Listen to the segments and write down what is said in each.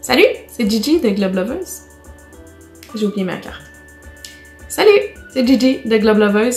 Salut, c'est Gigi de Globe Lovers. J'ai oublié ma carte. Salut, c'est Gigi de Globe Lovers.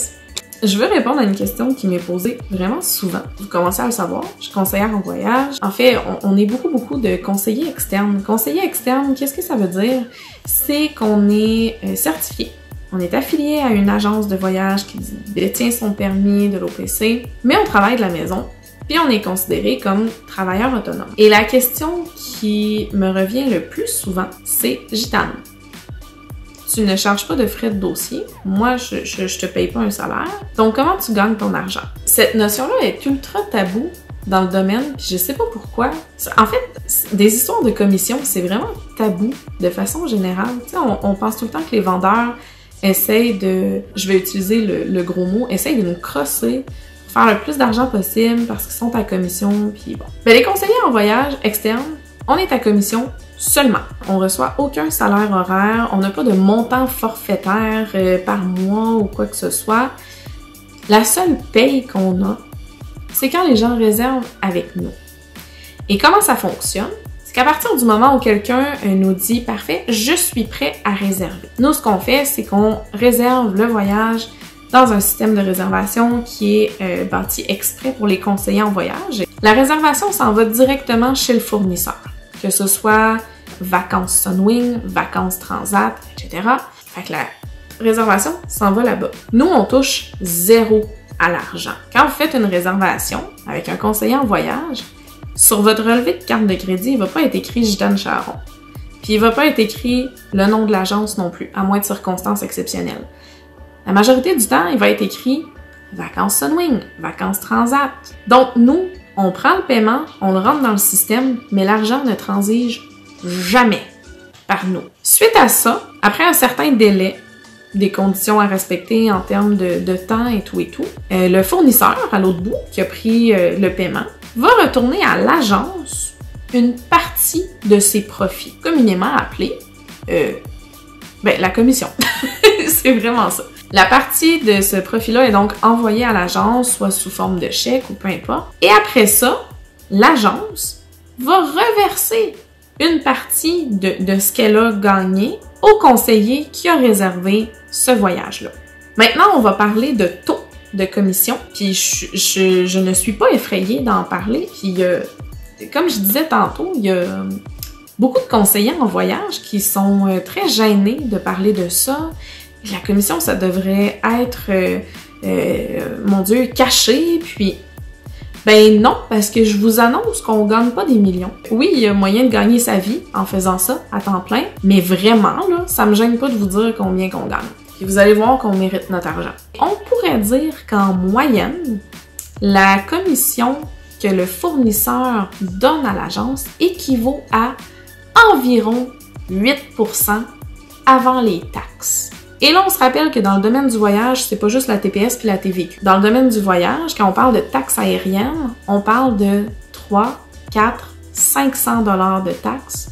Je veux répondre à une question qui m'est posée vraiment souvent. Vous commencez à le savoir, je suis conseillère en voyage. En fait, on est beaucoup de conseillers externes. Conseiller externe, qu'est-ce que ça veut dire? C'est qu'on est certifié. On est affilié à une agence de voyage qui détient son permis de l'OPC, mais on travaille de la maison. Puis on est considéré comme travailleur autonome. Et la question qui me revient le plus souvent, c'est « Gitane, tu ne charges pas de frais de dossier, moi je te paye pas un salaire, donc comment tu gagnes ton argent? » Cette notion-là est ultra taboue dans le domaine, puis je sais pas pourquoi. En fait, des histoires de commission, c'est vraiment tabou de façon générale. Tu sais, on pense tout le temps que les vendeurs essayent de, je vais utiliser le gros mot, essayent de nous crosser, faire le plus d'argent possible parce qu'ils sont à commission, puis bon. Mais les conseillers en voyage externe, on est à commission seulement. On reçoit aucun salaire horaire, on n'a pas de montant forfaitaire par mois ou quoi que ce soit. La seule paye qu'on a, c'est quand les gens réservent avec nous. Et comment ça fonctionne? C'est qu'à partir du moment où quelqu'un nous dit « Parfait, je suis prêt à réserver ». Nous, ce qu'on fait, c'est qu'on réserve le voyage dans un système de réservation qui est bâti exprès pour les conseillers en voyage. La réservation s'en va directement chez le fournisseur, que ce soit Vacances Sunwing, Vacances Transat, etc. Fait que la réservation s'en va là-bas. Nous, on touche zéro à l'argent. Quand vous faites une réservation avec un conseiller en voyage, sur votre relevé de carte de crédit, il ne va pas être écrit Gitane Charron. Puis il ne va pas être écrit le nom de l'agence non plus, à moins de circonstances exceptionnelles. La majorité du temps, il va être écrit Vacances Sunwing, Vacances Transat. Donc, nous, on prend le paiement, on le rentre dans le système, mais l'argent ne transige jamais par nous. Suite à ça, après un certain délai, des conditions à respecter en termes de temps et tout, le fournisseur, à l'autre bout, qui a pris le paiement, va retourner à l'agence une partie de ses profits, communément appelée la commission. C'est vraiment ça. La partie de ce profit-là est donc envoyée à l'agence, soit sous forme de chèque ou peu importe. Et après ça, l'agence va reverser une partie de ce qu'elle a gagné au conseiller qui a réservé ce voyage-là. Maintenant, on va parler de taux de commission. Puis je ne suis pas effrayée d'en parler. Puis comme je disais tantôt, il y a beaucoup de conseillers en voyage qui sont très gênés de parler de ça. La commission, ça devrait être, mon Dieu, caché, puis ben non, parce que je vous annonce qu'on gagne pas des millions. Oui, il y a moyen de gagner sa vie en faisant ça à temps plein, mais vraiment, là, ça me gêne pas de vous dire combien qu'on gagne. Puis vous allez voir qu'on mérite notre argent. On pourrait dire qu'en moyenne, la commission que le fournisseur donne à l'agence équivaut à environ 8% avant les taxes. Et là, on se rappelle que dans le domaine du voyage, c'est pas juste la TPS puis la TVQ. Dans le domaine du voyage, quand on parle de taxes aériennes, on parle de 3, 4, 500 $ de taxes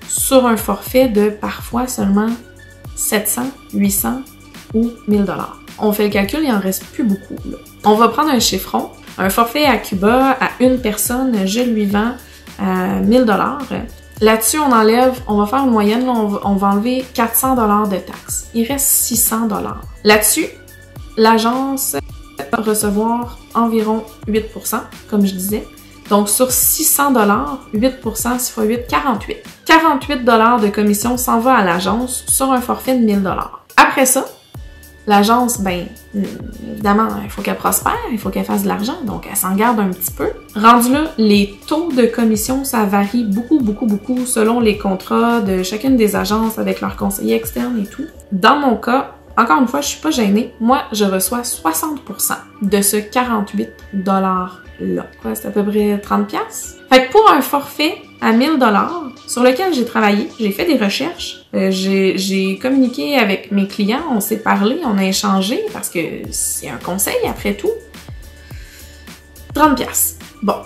sur un forfait de parfois seulement 700, 800 ou 1000 $. On fait le calcul, il en reste plus beaucoup, là. On va prendre un chiffron. Un forfait à Cuba, à une personne, je lui vends à 1000 $. Là-dessus, on va faire une moyenne, là, on va enlever 400 $ de taxes. Il reste 600 $. Là-dessus, l'agence va recevoir environ 8%, comme je disais. Donc, sur 600 $, 8%, 6 fois 8, 48. 48 $ de commission s'en va à l'agence sur un forfait de 1000 $. Après ça, l'agence, ben, évidemment, il faut qu'elle prospère, il faut qu'elle fasse de l'argent, donc elle s'en garde un petit peu. Rendu là, les taux de commission, ça varie beaucoup selon les contrats de chacune des agences avec leurs conseillers externes et tout. Dans mon cas, encore une fois, je suis pas gênée. Moi, je reçois 60% de ce 48 $-là. Quoi, c'est à peu près 30$? Fait que pour un forfait à 1000 $, sur lequel j'ai travaillé, j'ai fait des recherches, j'ai communiqué avec mes clients, on s'est parlé, on a échangé, parce que c'est un conseil après tout. 30$. Bon,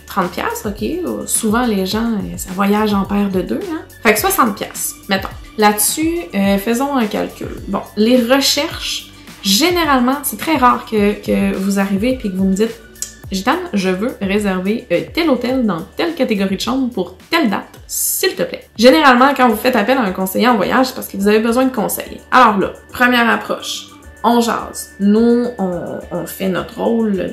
30$, ok, souvent les gens, ça voyage en paire de deux, hein? Fait que 60$, mettons. Là-dessus, faisons un calcul. Bon, les recherches, généralement, c'est très rare que vous arrivez et que vous me dites « Gitane, je veux réserver tel hôtel dans telle catégorie de chambre pour telle date. » s'il te plaît. Généralement, quand vous faites appel à un conseiller en voyage, c'est parce que vous avez besoin de conseils. Alors là, première approche, on jase. Nous, on fait notre rôle,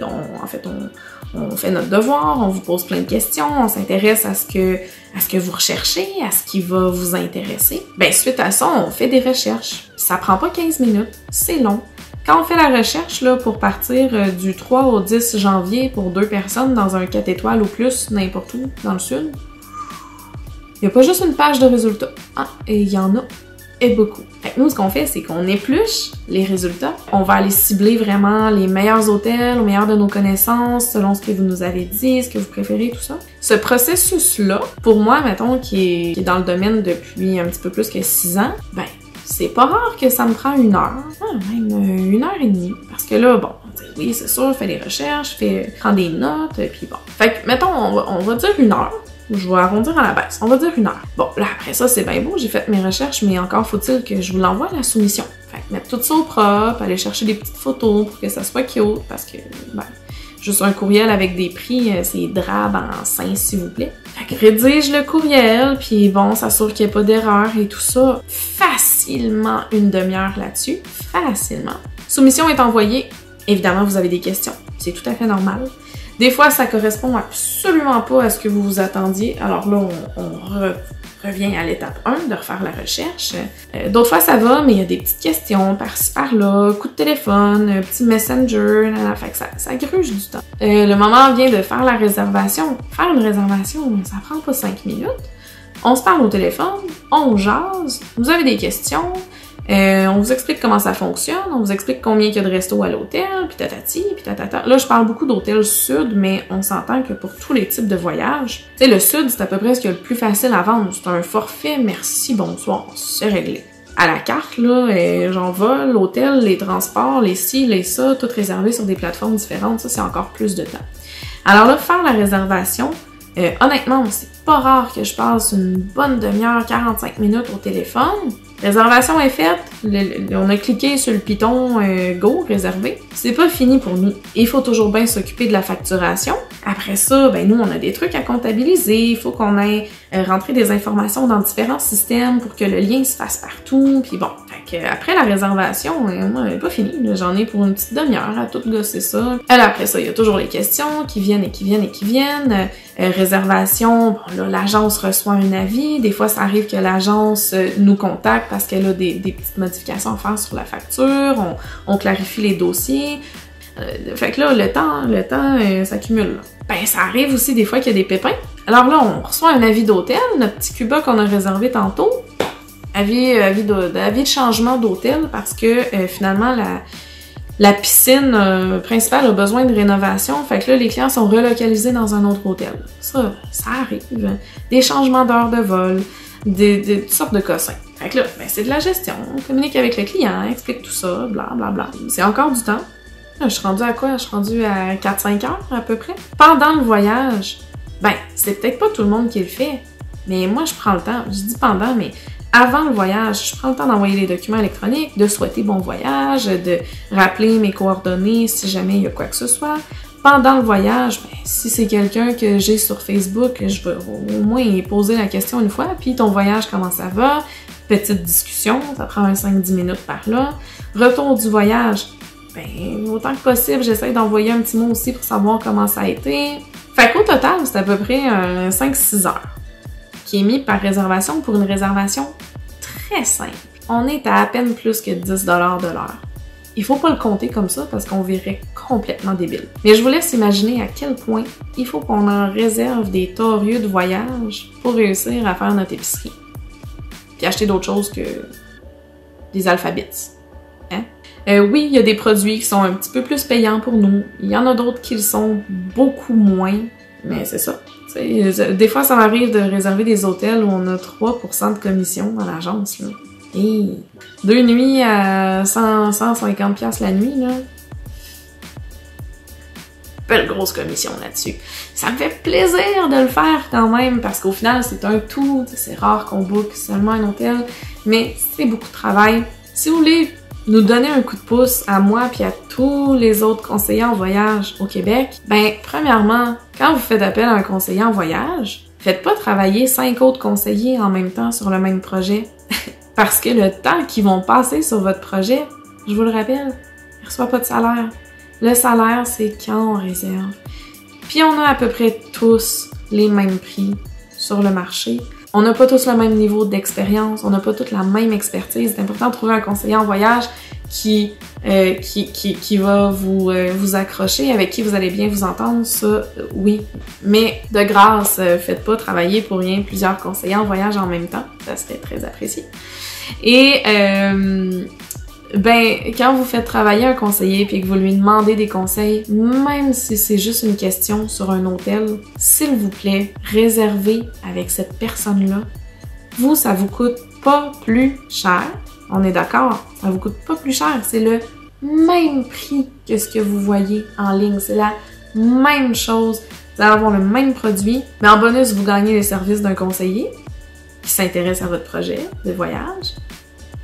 on fait notre devoir, on vous pose plein de questions, on s'intéresse à ce que vous recherchez, à ce qui va vous intéresser. Ben, suite à ça, on fait des recherches. Ça prend pas 15 minutes, c'est long. Quand on fait la recherche là, pour partir du 3 au 10 janvier pour 2 personnes dans un 4 étoiles ou plus, n'importe où, dans le sud, il n'y a pas juste une page de résultats. Ah, et il y en a, et beaucoup. Fait que nous, ce qu'on fait, c'est qu'on épluche les résultats. On va aller cibler vraiment les meilleurs hôtels, aux meilleurs de nos connaissances, selon ce que vous nous avez dit, ce que vous préférez, tout ça. Ce processus-là, pour moi, mettons, qui est dans le domaine depuis un petit peu plus que 6 ans, ben, c'est pas rare que ça me prend 1 heure, même 1 heure et demie. Parce que là, bon, oui, c'est sûr, je fais des recherches, prends des notes, puis bon. Fait que, mettons, on va dire 1 heure. Je vais arrondir à la baisse. On va dire 1 heure. Bon, là, après ça, c'est bien beau, j'ai fait mes recherches, mais encore faut-il que je vous l'envoie à la soumission. Fait que mettre tout ça au propre, aller chercher des petites photos pour que ça soit cute, parce que, ben, juste un courriel avec des prix, c'est drabe en sein, s'il vous plaît. Fait que rédige le courriel, puis bon, s'assure qu'il n'y a pas d'erreur et tout ça. Facilement 1 demi-heure là-dessus. Facilement. Soumission est envoyée. Évidemment, vous avez des questions. C'est tout à fait normal. Des fois, ça correspond absolument pas à ce que vous vous attendiez. Alors là, on revient à l'étape 1 de refaire la recherche. D'autres fois, ça va, mais il y a des petites questions par-ci, par-là, coup de téléphone, petit messenger, fait que ça gruge du temps. Le moment vient de faire la réservation. Faire une réservation, ça prend pas 5 minutes. On se parle au téléphone, on jase, vous avez des questions, on vous explique comment ça fonctionne, on vous explique combien il y a de restos à l'hôtel, puis tatati, puis tatata. Là, je parle beaucoup d'hôtels sud, mais on s'entend que pour tous les types de voyages, tu sais, le sud, c'est à peu près ce qu'il y a le plus facile à vendre. C'est un forfait, merci, bonsoir, c'est réglé. À la carte, là, j'en vole, l'hôtel, les transports, les ci, les ça, tout réservé sur des plateformes différentes, ça, c'est encore plus de temps. Alors là, faire la réservation, honnêtement, c'est pas rare que je passe une bonne demi-heure, 45 minutes au téléphone. Réservation est faite, on a cliqué sur le piton Go, réservé. C'est pas fini pour nous. Il faut toujours bien s'occuper de la facturation. Après ça, ben nous, on a des trucs à comptabiliser. Il faut qu'on ait rentré des informations dans différents systèmes pour que le lien se fasse partout. Puis bon, fait que après la réservation, moi, elle est pas finie. J'en ai pour une petite demi-heure à tout gosser ça. Alors après ça, il y a toujours les questions qui viennent et qui viennent et qui viennent. Réservation, bon là, l'agence reçoit un avis. Des fois, ça arrive que l'agence nous contacte parce qu'elle a des petites modifications à faire sur la facture. On clarifie les dossiers. Fait que là, le temps s'accumule. Ben, ça arrive aussi des fois qu'il y a des pépins. Alors là, on reçoit un avis d'hôtel, notre petit Cuba qu'on a réservé tantôt. Avis de changement d'hôtel parce que finalement, la piscine principale a besoin de rénovation. Fait que là, les clients sont relocalisés dans un autre hôtel. Ça arrive. Des changements d'heures de vol, toutes sortes de cossins. Fait que là, ben, c'est de la gestion. On communique avec le client, explique tout ça, bla bla bla. C'est encore du temps. Là, je suis rendue à quoi? Je suis rendue à 4-5 heures à peu près. Pendant le voyage, ben, c'est peut-être pas tout le monde qui le fait, mais moi, je prends le temps. Je dis pendant, mais avant le voyage, je prends le temps d'envoyer les documents électroniques, de souhaiter bon voyage, de rappeler mes coordonnées si jamais il y a quoi que ce soit. Pendant le voyage, ben, si c'est quelqu'un que j'ai sur Facebook, je vais au moins poser la question une fois, puis ton voyage, comment ça va? Petite discussion, ça prend un 5-10 minutes par là. Retour du voyage, ben, autant que possible, j'essaie d'envoyer un petit mot aussi pour savoir comment ça a été. Fait qu'au total, c'est à peu près 5-6 heures qui est mis par réservation pour une réservation très simple. On est à peine plus que 10 $ de l'heure. Il faut pas le compter comme ça parce qu'on virait complètement débile. Mais je vous laisse imaginer à quel point il faut qu'on en réserve des torieux de voyage pour réussir à faire notre épicerie. Puis acheter d'autres choses que des alphabets. Hein? Oui, il y a des produits qui sont un petit peu plus payants pour nous. Il y en a d'autres qui le sont beaucoup moins. Mais c'est ça. Des fois, ça m'arrive de réserver des hôtels où on a 3% de commission dans l'agence. Et 2 nuits à 150$ la nuit, là. Belle grosse commission là-dessus. Ça me fait plaisir de le faire quand même, parce qu'au final, c'est un tout. C'est rare qu'on book seulement un hôtel, mais c'est beaucoup de travail. Si vous voulez nous donner un coup de pouce à moi puis à tous les autres conseillers en voyage au Québec, ben, premièrement, quand vous faites appel à un conseiller en voyage, Faites pas travailler 5 autres conseillers en même temps sur le même projet. Parce que le temps qu'ils vont passer sur votre projet, je vous le rappelle, ils ne reçoivent pas de salaire. Le salaire, c'est quand on réserve. Puis on a à peu près tous les mêmes prix sur le marché. On n'a pas tous le même niveau d'expérience, on n'a pas toute la même expertise. C'est important de trouver un conseiller en voyage qui va vous accrocher, avec qui vous allez bien vous entendre, ça, oui. Mais de grâce, faites pas travailler pour rien plusieurs conseillers en voyage en même temps. Ça serait très apprécié. Et quand vous faites travailler un conseiller puis que vous lui demandez des conseils, même si c'est juste une question sur un hôtel, s'il vous plaît, réservez avec cette personne-là. Vous, ça vous coûte pas plus cher. On est d'accord, ça vous coûte pas plus cher. C'est le même prix que ce que vous voyez en ligne. C'est la même chose. Vous allez avoir le même produit, mais en bonus, vous gagnez les services d'un conseiller qui s'intéresse à votre projet de voyage.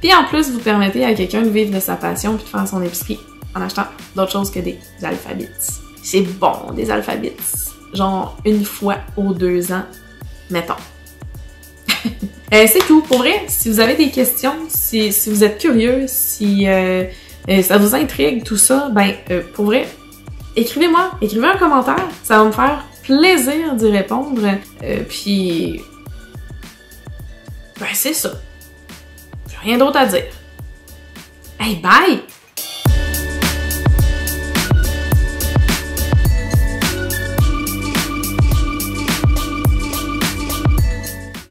Puis en plus, vous permettez à quelqu'un de vivre de sa passion puis de faire son épicerie en achetant d'autres choses que des alphabets. C'est bon, des alphabets. Genre une fois aux 2 ans, mettons. C'est tout. Pour vrai, si vous avez des questions, si vous êtes curieux, si ça vous intrigue, tout ça, pour vrai, écrivez un commentaire. Ça va me faire plaisir d'y répondre. Puis, c'est ça. J'ai rien d'autre à dire. Hey, bye!